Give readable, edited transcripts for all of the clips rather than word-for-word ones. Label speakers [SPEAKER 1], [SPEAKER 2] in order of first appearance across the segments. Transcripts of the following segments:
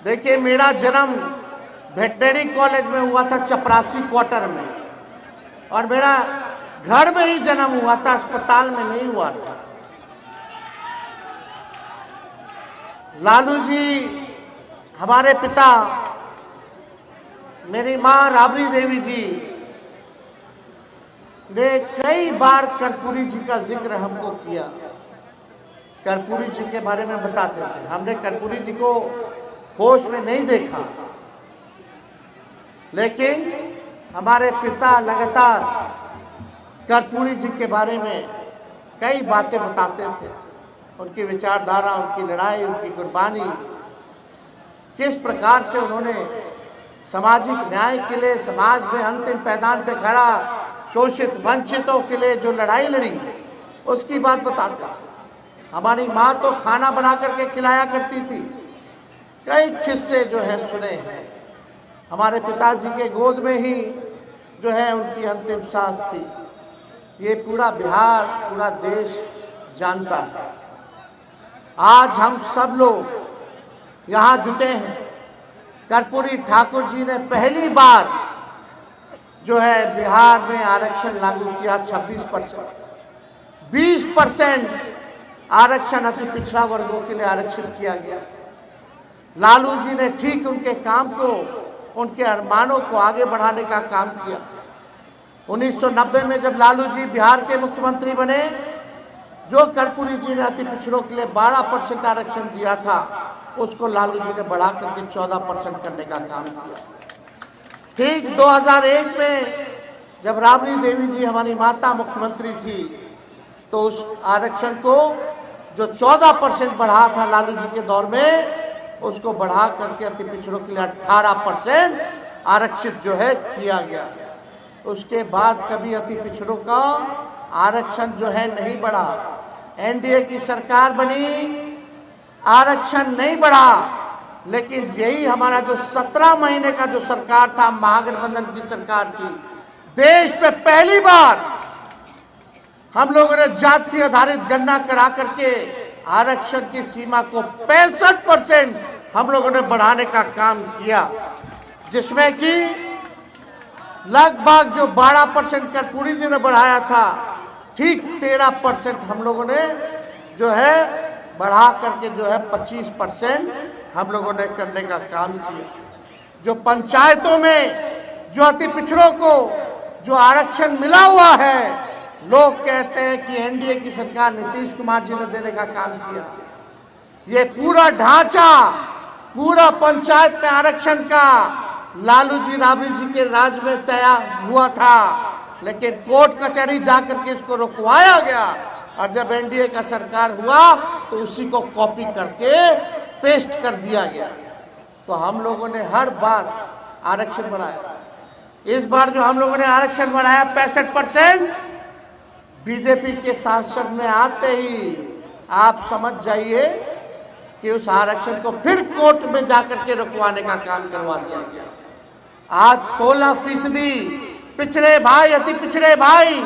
[SPEAKER 1] देखिए, मेरा जन्म वेटनरी कॉलेज में हुआ था, चपरासी क्वार्टर में, और मेरा घर में ही जन्म हुआ था, अस्पताल में नहीं हुआ था। लालू जी हमारे पिता, मेरी मां राबड़ी देवी जी ने कई बार कर्पूरी जी का जिक्र हमको किया। कर्पूरी जी के बारे में बताते थे। हमने कर्पूरी जी को होश में नहीं देखा, लेकिन हमारे पिता लगातार कर्पूरी जी के बारे में कई बातें बताते थे। उनकी विचारधारा, उनकी लड़ाई, उनकी कुर्बानी, किस प्रकार से उन्होंने सामाजिक न्याय के लिए समाज में अंतिम पैदान पे खड़ा शोषित वंचितों के लिए जो लड़ाई लड़ी, उसकी बात बताते थे। हमारी माँ तो खाना बना करके खिलाया करती थी। कई किस्से जो है सुने हैं। हमारे पिताजी के गोद में ही जो है उनकी अंतिम सांस थी। ये पूरा बिहार, पूरा देश जानता है। आज हम सब लोग यहाँ जुटे हैं। कर्पूरी ठाकुर जी ने पहली बार जो है बिहार में आरक्षण लागू किया। 26%, 20% आरक्षण अति पिछड़ा वर्गों के लिए आरक्षित किया गया। लालू जी ने ठीक उनके काम को, उनके अरमानों को आगे बढ़ाने का काम किया। 1990 में जब लालू जी बिहार के मुख्यमंत्री बने, जो कर्पूरी जी ने अति पिछड़ों के लिए 12% आरक्षण दिया था, उसको लालू जी ने बढ़ा करके 14% करने का काम किया। ठीक 2001 में जब राबड़ी देवी जी हमारी माता मुख्यमंत्री थी, तो उस आरक्षण को जो 14% बढ़ा था लालू जी के दौर में, उसको बढ़ा करके अति पिछड़ों के लिए 18% आरक्षित जो है किया गया। उसके बाद कभी अति पिछड़ों का आरक्षण जो है नहीं बढ़ा। एनडीए की सरकार बनी, आरक्षण नहीं बढ़ा। लेकिन यही हमारा जो 17 महीने का जो सरकार था, महागठबंधन की सरकार थी, देश में पहली बार हम लोगों ने जाति आधारित गणना करा करके आरक्षण की सीमा को 65% हम लोगों ने बढ़ाने का काम किया, जिसमें कि लगभग जो 12% कर्पूरी जी ने बढ़ाया था, ठीक 13% हम लोगों ने जो है बढ़ा करके जो है 25% हम लोगों ने करने का काम किया। जो पंचायतों में जो अति पिछड़ों को जो आरक्षण मिला हुआ है, लोग कहते हैं कि एनडीए की सरकार नीतीश कुमार जी ने देने का काम किया। ये पूरा ढांचा, पूरा पंचायत में आरक्षण का लालू जी, राबड़ी जी के राज में तैयार हुआ था, लेकिन कोर्ट कचहरी जाकर के इसको रुकवाया गया। और जब एनडीए का सरकार हुआ तो उसी को कॉपी करके पेस्ट कर दिया गया। तो हम लोगों ने हर बार आरक्षण बढ़ाया। इस बार जो हम लोगों ने आरक्षण बढ़ाया 65%, बीजेपी के सांसद में आते ही आप समझ जाइए कि उस आरक्षण को फिर कोर्ट में जाकर के रुकवाने का काम करवा दिया गया। आज 16% पिछड़े भाई, अति पिछड़े भाई,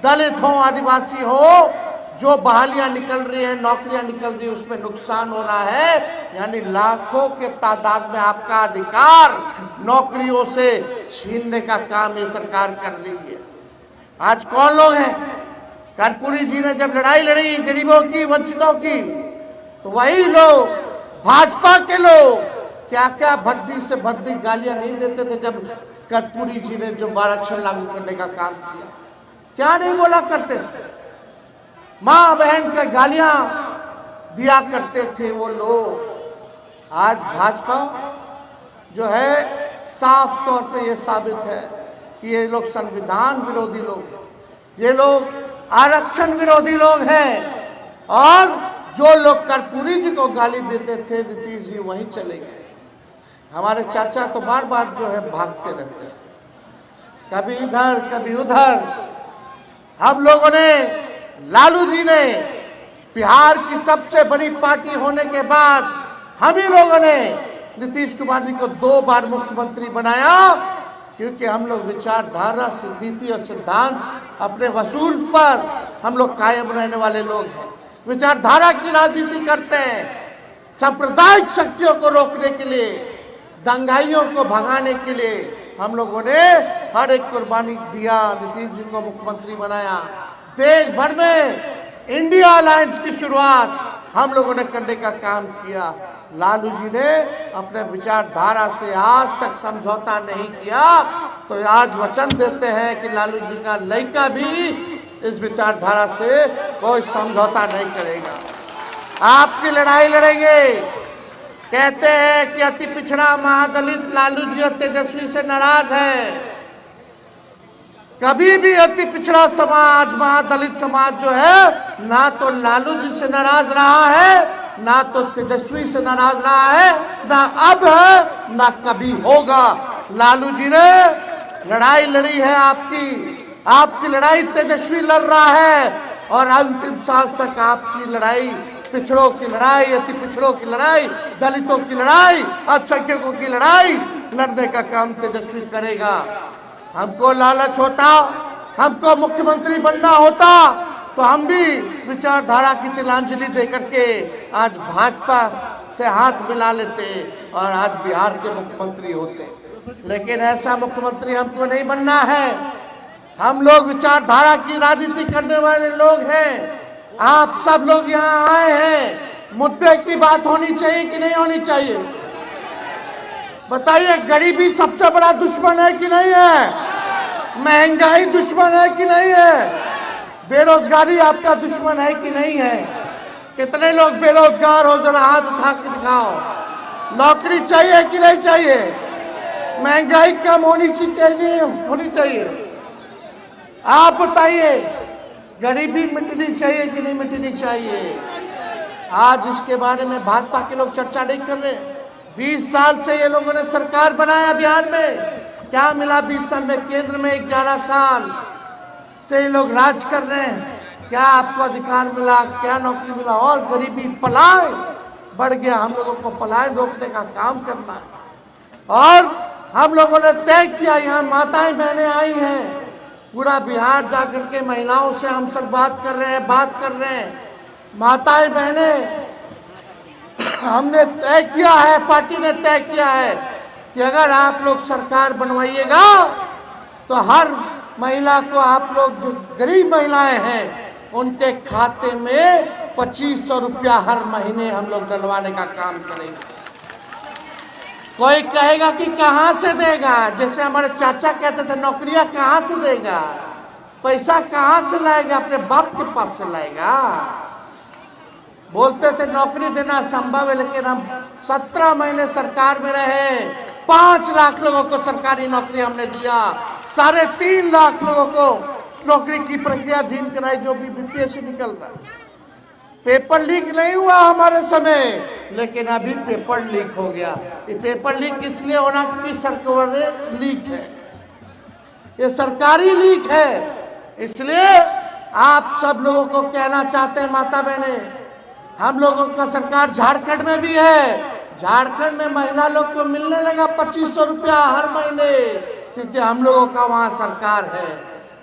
[SPEAKER 1] दलित हो, आदिवासी हो, जो बहालियां निकल रही हैं, नौकरियां निकल रही हैं, उसमें नुकसान हो रहा है। यानी लाखों के तादाद में आपका अधिकार नौकरियों से छीनने का काम ये सरकार कर रही है। आज कौन लोग हैं? कर्पूरी जी ने जब लड़ाई लड़ी गरीबों की, वंचितों की, तो वही लोग, भाजपा के लोग, क्या क्या भद्दी से भद्दी गालियां नहीं देते थे जब कर्पूरी जी ने जो आरक्षण लागू करने का काम किया। क्या नहीं बोला करते थे? माँ बहन के गालियां दिया करते थे वो लोग। आज भाजपा जो है साफ तौर पे ये साबित है कि ये लोग संविधान विरोधी लोग हैं, ये लोग आरक्षण विरोधी लोग हैं। और जो लोग कर्पूरी जी को गाली देते थे, नीतीश जी वहीं चले गए। हमारे चाचा तो बार बार जो है भागते रहते हैं, कभी इधर कभी उधर। हम लोगों ने, लालू जी ने बिहार की सबसे बड़ी पार्टी होने के बाद हम ही लोगों ने नीतीश कुमार जी को 2 बार मुख्यमंत्री बनाया, क्योंकि हम लोग विचारधारा, नीति और सिद्धांत अपने वसूल पर हम लोग कायम रहने वाले लोग हैं। विचारधारा की राजनीति करते हैं। सांप्रदायिक शक्तियों को रोकने के लिए, दंगाइयों को भगाने के लिए हम लोगों ने हर एक कुर्बानी दिया। नीतीश जी को मुख्यमंत्री बनाया। देश भर में इंडिया अलायंस की शुरुआत हम लोगों ने करने का काम किया। लालू जी ने अपने विचारधारा से आज तक समझौता नहीं किया, तो आज वचन देते हैं कि लालू जी का लड़का भी इस विचारधारा से कोई समझौता नहीं करेगा। आपकी लड़ाई लड़ेंगे। कहते हैं कि अति पिछड़ा महादलित लालू जी और तेजस्वी से नाराज है। कभी भी अति पिछड़ा समाज, महादलित समाज जो है, ना तो लालू जी से नाराज रहा है, ना तो तेजस्वी से नाराज रहा है, ना अब है, ना कभी होगा। लालू जी ने लड़ाई लड़ी है आपकी लड़ाई तेजस्वी लड़ रहा है, और अंतिम सांस तक आपकी लड़ाई, पिछड़ों की लड़ाई, अति पिछड़ों की लड़ाई, दलितों की लड़ाई, अल्पसंख्यकों की लड़ाई लड़ने का काम तेजस्वी करेगा। हमको लालच होता, हमको मुख्यमंत्री बनना होता, तो हम भी विचारधारा की तिलांजलि दे करके आज भाजपा से हाथ मिला लेते और आज बिहार के मुख्यमंत्री होते। लेकिन ऐसा मुख्यमंत्री हमको नहीं बनना है। हम लोग विचारधारा की राजनीति करने वाले लोग हैं। आप सब लोग यहाँ आए हैं, मुद्दे की बात होनी चाहिए कि नहीं होनी चाहिए? बताइए, गरीबी सबसे बड़ा दुश्मन है कि नहीं है? महंगाई दुश्मन है कि नहीं है? बेरोजगारी आपका दुश्मन है कि नहीं है? कितने लोग बेरोजगार हो, जरा हाथ उठा के दिखाओ। नौकरी चाहिए कि नहीं चाहिए? महंगाई कम होनी चाहिए नहीं होनी चाहिए? आप बताइए, गरीबी मिटनी चाहिए कि नहीं मिटनी चाहिए? आज इसके बारे में भाजपा के लोग चर्चा नहीं कर रहे। 20 साल से ये लोगों ने सरकार बनाया बिहार में, क्या मिला 20 साल में? केंद्र में 11 साल से ये लोग राज कर रहे हैं। क्या आपको अधिकार मिला? क्या नौकरी मिला? और गरीबी, पलायन बढ़ गया। हम लोगों को पलायन रोकने का काम करना है। और हम लोगों ने तय किया, यहाँ माताएं बहनें आई हैं, पूरा बिहार जाकर के महिलाओं से हम सब बात कर रहे हैं। माताएं बहनें, हमने तय किया है, पार्टी ने तय किया है कि अगर आप लोग सरकार बनवाइएगा तो हर महिला को, आप लोग जो गरीब महिलाएं हैं, उनके खाते में 2500 रुपया हर महीने हम लोग डलवाने का काम करेंगे। कोई कहेगा कि कहाँ से देगा? जैसे हमारे चाचा कहते थे, नौकरियां कहाँ से देगा? पैसा कहाँ से लाएगा? अपने बाप के पास से लाएगा। बोलते थे नौकरी देना संभव है, लेकिन हम 17 महीने सरकार में रहे, 5 लाख लोगों को सरकारी नौकरी हमने दिया, 3.5 लाख लोगों को नौकरी की प्रक्रिया धीन कराई, जो भी बीपीएससी निकल रहा है। पेपर लीक नहीं हुआ हमारे समय, लेकिन अभी पेपर लीक हो गया। ये पेपर लीक इसलिए होना क्योंकि सरकार लीक है, ये सरकारी लीक है। इसलिए आप सब लोगों को कहना चाहते हैं, माता बहने, हम लोगों का सरकार झारखंड में भी है। झारखंड में महिला लोग को मिलने लगा 2500 रुपया हर महीने, क्योंकि हम लोगों का वहाँ सरकार है।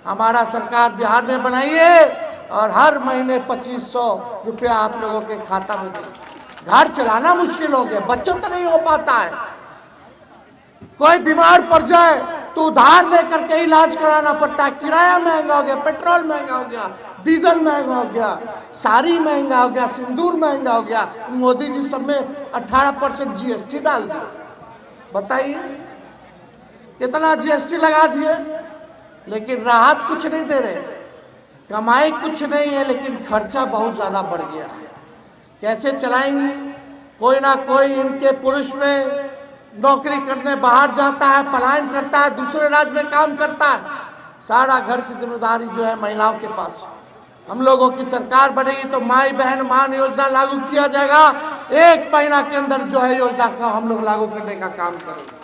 [SPEAKER 1] हमारा सरकार बिहार में बनाइए और हर महीने 2500 रुपया आप लोगों के खाता में दे। घर चलाना मुश्किल हो गया, बचत नहीं हो पाता है। कोई बीमार पड़ जाए तो उधार लेकर के इलाज कराना पड़ता है। किराया महंगा हो गया, पेट्रोल महंगा हो गया, डीजल महंगा हो गया, साड़ी महंगा हो गया, सिंदूर महंगा हो गया। मोदी जी सब में 18% जीएसटी डाल दिया। बताइए कितना जीएसटी लगा दिए, लेकिन राहत कुछ नहीं दे रहे। कमाई कुछ नहीं है, लेकिन खर्चा बहुत ज़्यादा बढ़ गया है। कैसे चलाएंगे? कोई ना कोई इनके पुरुष में नौकरी करने बाहर जाता है, पलायन करता है, दूसरे राज्य में काम करता है। सारा घर की जिम्मेदारी जो है महिलाओं के पास। हम लोगों की सरकार बनेगी तो माई बहन मान योजना लागू किया जाएगा। 1 महीना के अंदर जो है योजना का हम लोग लागू करने का काम करेंगे।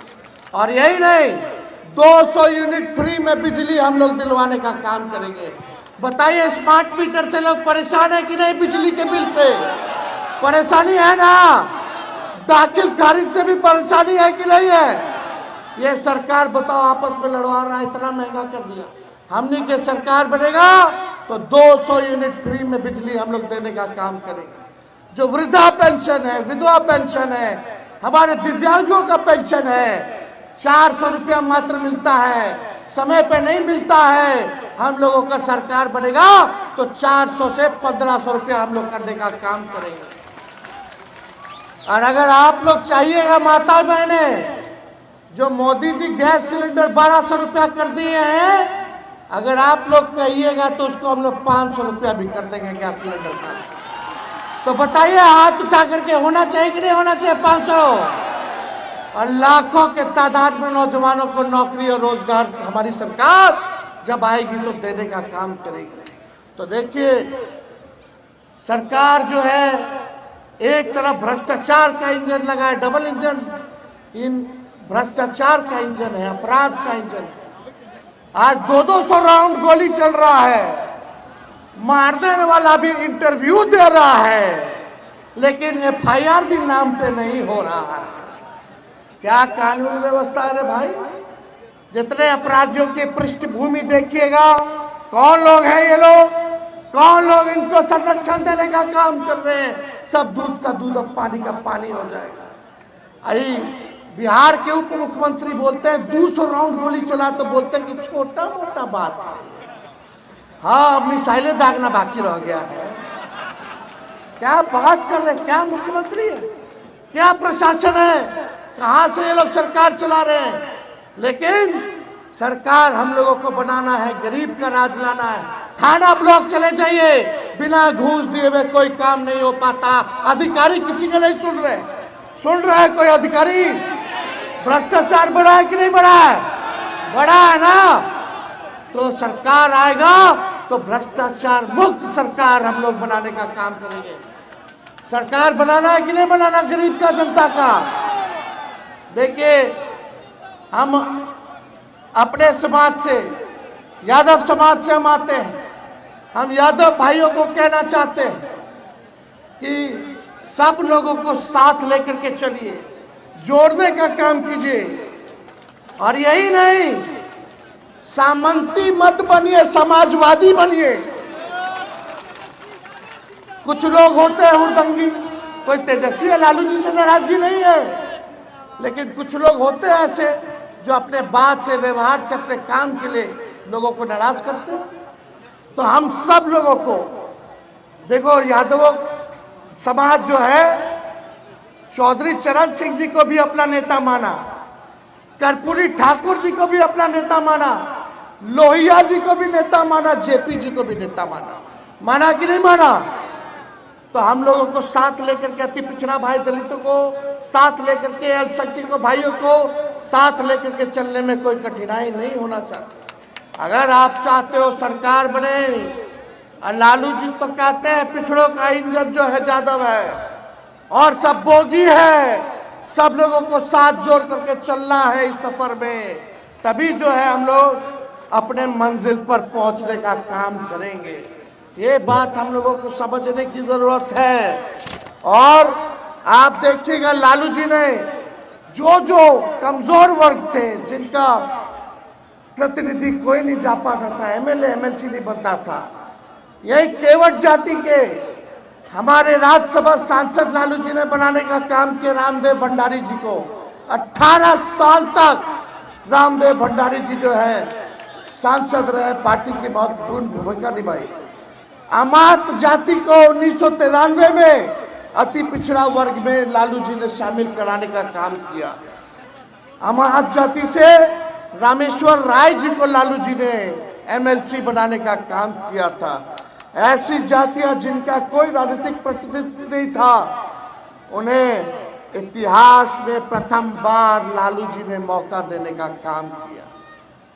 [SPEAKER 1] और यही नहीं, 200 यूनिट फ्री में बिजली हम लोग दिलवाने का काम करेंगे। बताइए, स्मार्ट मीटर से लोग परेशान है कि नहीं? बिजली के बिल से परेशानी है ना? दाखिल खारिज से भी परेशानी है कि नहीं है? ये सरकार बताओ आपस में लड़वा रहा है, इतना महंगा कर दिया। हमने के सरकार बनेगा तो 200 यूनिट फ्री में बिजली हम लोग देने का काम करेंगे। जो वृद्धा पेंशन है, विधवा पेंशन है, हमारे दिव्यांगों का पेंशन है, 400 रुपया मात्र मिलता है, समय पे नहीं मिलता है। हम लोगों का सरकार बनेगा तो 400 से 1500 रुपया हम लोग करने का काम करेंगे। और अगर आप लोग चाहिएगा माता बहने, जो मोदी जी गैस सिलेंडर 1200 रुपया कर दिए हैं, अगर आप लोग कहिएगा तो उसको हम लोग 500 रुपया भी कर देंगे गैस सिलेंडर का। तो बताइए हाथ उठा करके होना चाहिए कि नहीं होना चाहिए 500? और लाखों के तादाद में नौजवानों को नौकरी और रोजगार हमारी सरकार जब आएगी तो देने का काम करेगी। तो देखिए सरकार जो है एक तरफ भ्रष्टाचार का इंजन लगाए, डबल इंजन, इन भ्रष्टाचार का इंजन है, अपराध का इंजन है। आज 200 राउंड गोली चल रहा है, मार देने वाला भी इंटरव्यू दे रहा है, लेकिन एफआईआर भी नाम पे नहीं हो रहा है। क्या कानून व्यवस्था है रे भाई? जितने अपराधियों की पृष्ठभूमि देखिएगा, कौन लोग हैं ये लोग, कौन लोग इनको संरक्षण देने का काम कर रहे हैं, सब दूध का दूध और पानी का पानी हो जाएगा। अरे बिहार के उप मुख्यमंत्री बोलते हैं 200 राउंड गोली चला तो बोलते हैं कि छोटा मोटा बात है। हाँ, मिसाइलें दागना बाकी रह गया है। क्या बात कर रहे हैं? क्या मुख्यमंत्री है, क्या प्रशासन है, कहां से ये लोग सरकार चला रहे हैं? लेकिन सरकार हम लोगों को बनाना है, गरीब का राज लाना है। थाना ब्लॉक चले जाइए, बिना घूस दिए हुए कोई काम नहीं हो पाता। अधिकारी किसी का नहीं सुन रहे। सुन रहा है कोई अधिकारी? भ्रष्टाचार बढ़ा है कि नहीं बढ़ा है? बढ़ा है ना। तो सरकार आएगा तो भ्रष्टाचार मुक्त सरकार हम लोग बनाने का काम करेंगे। सरकार बनाना है कि नहीं बनाना गरीब का, जनता का? देखिए हम अपने समाज से, यादव समाज से हम आते हैं। हम यादव भाइयों को कहना चाहते हैं कि सब लोगों को साथ लेकर के चलिए, जोड़ने का काम कीजिए। और यही नहीं, सामंती मत बनिए, समाजवादी बनिए। कुछ लोग होते हैं हुड़दंगी, कोई तेजस्वी लालू जी से नाराजगी नहीं है, लेकिन कुछ लोग होते हैं ऐसे जो अपने बात से, व्यवहार से, अपने काम के लिए लोगों को नाराज करते हैं। तो हम सब लोगों को देखो, यादव समाज जो है चौधरी चरण सिंह जी को भी अपना नेता माना, कर्पूरी ठाकुर जी को भी अपना नेता माना, लोहिया जी को भी नेता माना, जेपी जी को भी नेता माना। माना कि नहीं माना? तो हम लोगों को साथ लेकर के, अति पिछड़ा भाई दलितों को साथ लेकर के, अल्पसंख्यक भाइयों को साथ लेकर के चलने में कोई कठिनाई नहीं होना चाहती। अगर आप चाहते हो सरकार बने, और लालू जी तो कहते हैं पिछड़ों का इंजन जो है यादव है और सब बोगी है, सब लोगों को साथ जोड़ करके चलना है इस सफर में, तभी जो है हम लोग अपने मंजिल पर पहुंचने का काम करेंगे। ये बात हम लोगों को समझने की जरूरत है। और आप देखिएगा लालू जी ने जो जो कमजोर वर्ग थे, जिनका प्रतिनिधि कोई नहीं जा पाता था, एमएलए एमएलसी नहीं बनता था, यही केवट जाति के हमारे राज्यसभा सांसद लालू जी ने बनाने का काम किया रामदेव भंडारी जी को। 18 साल तक रामदेव भंडारी जी जो है सांसद रहे, पार्टी की महत्वपूर्ण भूमिका निभाई। अमात जाति को 1993 में अति पिछड़ा वर्ग में लालू जी ने शामिल कराने का काम किया। अमात जाति से रामेश्वर राय जी को लालू जी ने एमएलसी बनाने का काम किया था। ऐसी जातियां जिनका कोई राजनीतिक प्रतिनिधित्व नहीं था, उन्हें इतिहास में प्रथम बार लालू जी ने मौका देने का काम किया।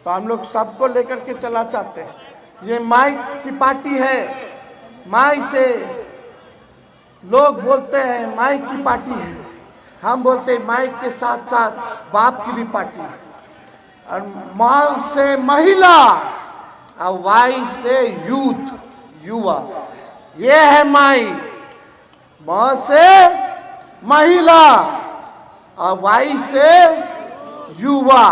[SPEAKER 1] तो हम लोग सबको लेकर के चला चाहते हैं। ये माई की पार्टी है, माई से लोग बोलते हैं माई की पार्टी है, हम बोलते हैं माई के साथ साथ बाप की भी पार्टी है। और माँ से महिला और वाई से यूथ, युवा, ये है माई। माँ से महिला और वाई से युवा।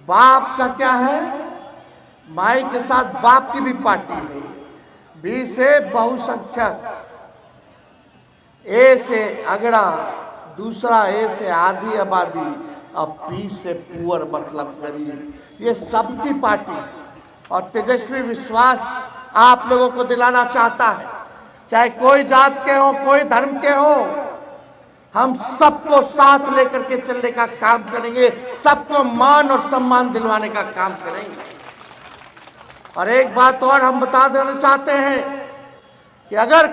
[SPEAKER 1] बाप का क्या है? माई के साथ बाप की भी पार्टी है। बी से बहुसंख्यक, ए से अगड़ा, दूसरा ए से आधी आबादी और पी से पुअर मतलब गरीब, ये सबकी पार्टी। और तेजस्वी विश्वास आप लोगों को दिलाना चाहता है, चाहे कोई जात के हो, कोई धर्म के हो, हम सबको साथ लेकर के चलने का काम करेंगे, सबको मान और सम्मान दिलवाने का काम करेंगे। और एक बात और हम बता देना चाहते हैं कि अगर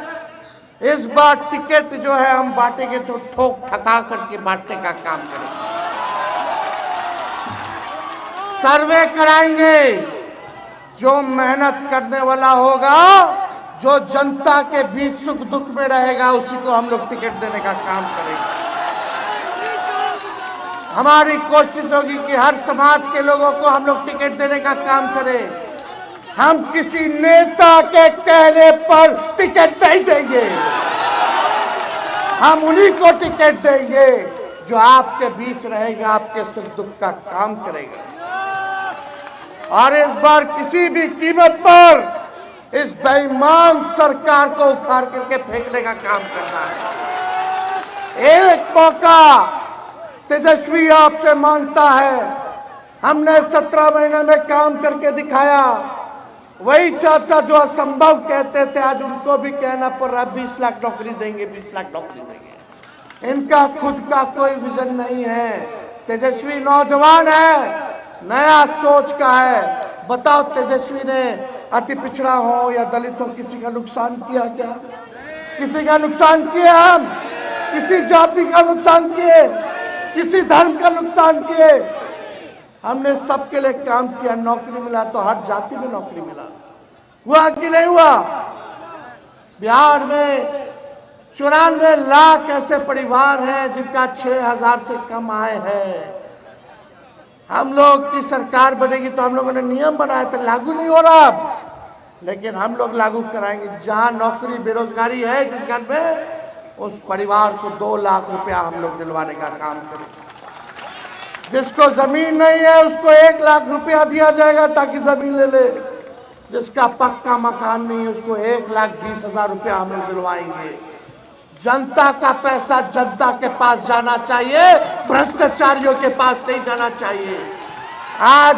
[SPEAKER 1] इस बार टिकट जो है हम बांटेंगे तो ठोक ठका करके बांटने का काम करेंगे, सर्वे कराएंगे। जो मेहनत करने वाला होगा, जो जनता के बीच सुख दुख में रहेगा, उसी को हम लोग टिकट देने का काम करेंगे। हमारी कोशिश होगी कि हर समाज के लोगों को हम लोग टिकट देने का काम करें। हम किसी नेता के कहने पर टिकट नहीं देंगे, हम उन्हीं को टिकट देंगे जो आपके बीच रहेगा, आपके सुख दुख का काम करेगा। और इस बार किसी भी कीमत पर इस बेईमान सरकार को उखाड़ करके फेंकने का काम करना है। एक मौका तेजस्वी आपसे मांगता है, हमने 17 महीने में काम करके दिखाया। वही चाचा जो असंभव कहते थे, आज उनको भी कहना पड़ रहा 20 लाख नौकरी देंगे, 20 लाख नौकरी देंगे। इनका खुद का कोई विजन नहीं है। तेजस्वी नौजवान है, नया सोच का है। बताओ, तेजस्वी ने अति पिछड़ा हो या दलित हो, किसी का नुकसान किया क्या? किसी का नुकसान किए? हम किसी जाति का नुकसान किए? किसी धर्म का नुकसान किए? हमने सबके लिए काम किया। नौकरी मिला तो हर जाति में नौकरी मिला, हुआ कि नहीं हुआ? बिहार में 94 लाख ऐसे परिवार हैं जिनका 6000 से कम आय है। हम लोग की सरकार बनेगी तो हम लोगों ने नियम बनाया था, लागू नहीं हो रहा अब, लेकिन हम लोग लागू कराएंगे। जहां नौकरी बेरोजगारी है जिस घर में, उस परिवार को 2 लाख रुपया हम लोग दिलवाने का काम करेंगे। जिसको जमीन नहीं है उसको 1 लाख रुपया दिया जाएगा ताकि जमीन ले ले। जिसका पक्का मकान नहीं है उसको 1,20,000 रुपया हम लोग दिलवाएंगे। जनता का पैसा जनता के पास जाना चाहिए, भ्रष्टाचारियों के पास नहीं जाना चाहिए। आज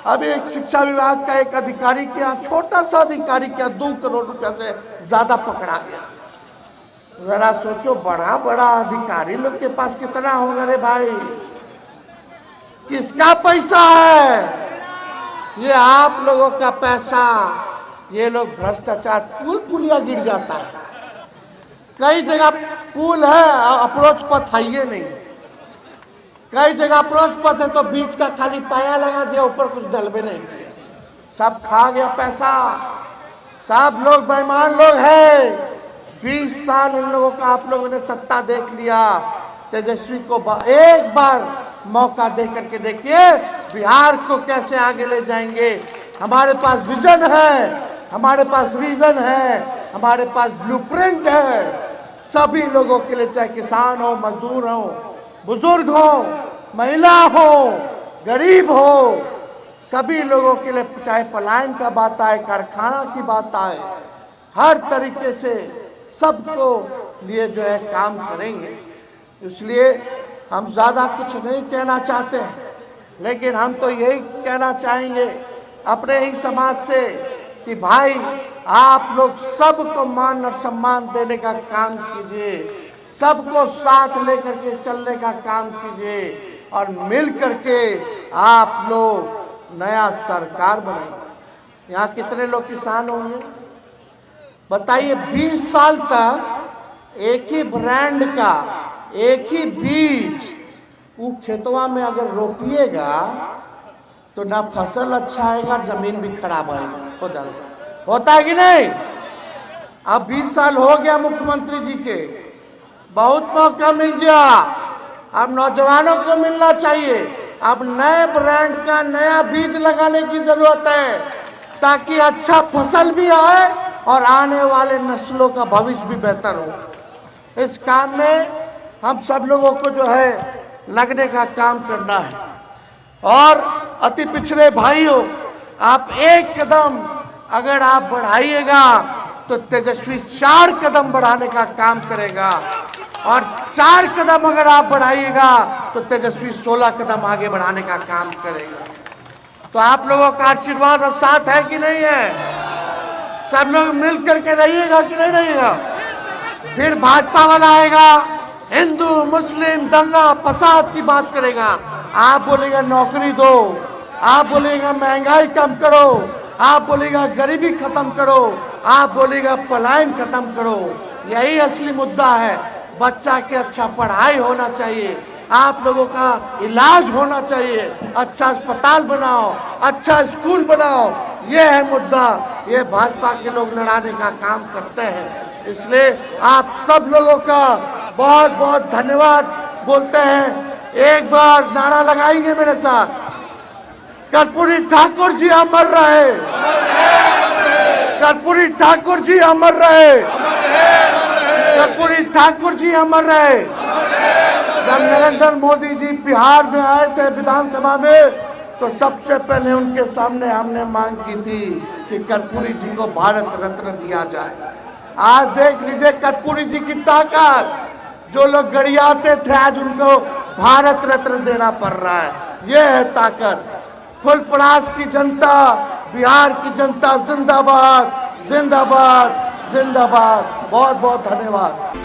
[SPEAKER 1] अभी एक शिक्षा विभाग का एक अधिकारी के यहाँ, छोटा सा अधिकारी के यहाँ 2 करोड़ रुपया से ज्यादा पकड़ा गया। जरा सोचो, बड़ा बड़ा अधिकारी लोग के पास कितना होगा रे भाई? किसका पैसा है ये? आप लोगों का पैसा। ये लोग भ्रष्टाचार, पुल पुलिया गिर जाता है, कई जगह पुल है, अप्रोच पथ है ये नहीं, कई जगह अप्रोच पथ है तो बीच का खाली पाया लगा दिया, ऊपर कुछ डलबे नहीं किया, सब खा गया पैसा। सब लोग बेईमान लोग हैं। 20 साल इन लोगों का आप लोगों ने सत्ता देख लिया। तेजस्वी को एक बार मौका दे करके देखिए, बिहार को कैसे आगे ले जाएंगे। हमारे पास विजन है, हमारे पास रीजन है, हमारे पास ब्लूप्रिंट है। सभी लोगों के लिए, चाहे किसान हो, मजदूर हो, बुजुर्ग हो, महिला हो, गरीब हो, सभी लोगों के लिए, चाहे पलायन का बात आए, कारखाना की बात आए, हर तरीके से सबको लिए जो है काम करेंगे। इसलिए हम ज़्यादा कुछ नहीं कहना चाहते हैं, लेकिन हम तो यही कहना चाहेंगे अपने ही समाज से कि भाई आप लोग सबको मान और सम्मान देने का काम कीजिए, सबको साथ लेकर के चलने का काम कीजिए और मिल करके आप लोग नया सरकार बनाइए। यहाँ कितने लोग किसान होंगे बताइए? 20 साल तक एक ही ब्रांड का, एक ही बीज वो खेतवा में अगर रोपिएगा तो ना फसल अच्छा आएगा, जमीन भी खराब आएगा, हो जाएगा। होता है कि नहीं? अब 20 साल हो गया मुख्यमंत्री जी के, बहुत मौका मिल गया। अब नौजवानों को मिलना चाहिए। अब नए ब्रांड का नया बीज लगाने की जरूरत है ताकि अच्छा फसल भी आए और आने वाले नस्लों का भविष्य भी बेहतर हो। इस काम में हम सब लोगों को जो है लगने का काम करना है। और अति पिछड़े भाइयों, आप एक कदम अगर आप बढ़ाइएगा तो तेजस्वी 4 कदम बढ़ाने का काम करेगा, और 4 कदम अगर आप बढ़ाइएगा तो तेजस्वी 16 कदम आगे बढ़ाने का काम करेगा। तो आप लोगों का आशीर्वाद और साथ है कि नहीं है? सब लोग मिल करके रहिएगा कि नहीं रहिएगा? फिर भाजपा वाला आएगा, हिंदू मुस्लिम दंगा फसाद की बात करेगा, आप बोलेगा नौकरी दो, आप बोलेगा महंगाई कम करो, आप बोलेगा गरीबी खत्म करो, आप बोलेगा पलायन खत्म करो। यही असली मुद्दा है। बच्चा के अच्छा पढ़ाई होना चाहिए, आप लोगों का इलाज होना चाहिए, अच्छा अस्पताल बनाओ, अच्छा स्कूल बनाओ, ये है मुद्दा। ये भाजपा के लोग लड़ाने का काम करते हैं। इसलिए आप सब लोगों का बहुत बहुत धन्यवाद बोलते हैं। एक बार नारा लगाएंगे मेरे साथ, कर्पूरी ठाकुर जी अमर रहे, कर्पूरी ठाकुर जी अमर रहे, कर्पूरी ठाकुर जी अमर रहे। जब नरेंद्र मोदी जी बिहार में आए थे विधानसभा में, तो सबसे पहले उनके सामने हमने मांग की थी कि कर्पूरी जी को भारत रत्न दिया जाए। आज देख लीजिए कर्पूरी जी की ताकत, जो लोग गड़ियाते थे आज उनको भारत रत्न देना पड़ रहा है। ये है ताकत। फुलपरास की जनता, बिहार की जनता जिंदाबाद जिंदाबाद जिंदाबाद। बहुत बहुत धन्यवाद।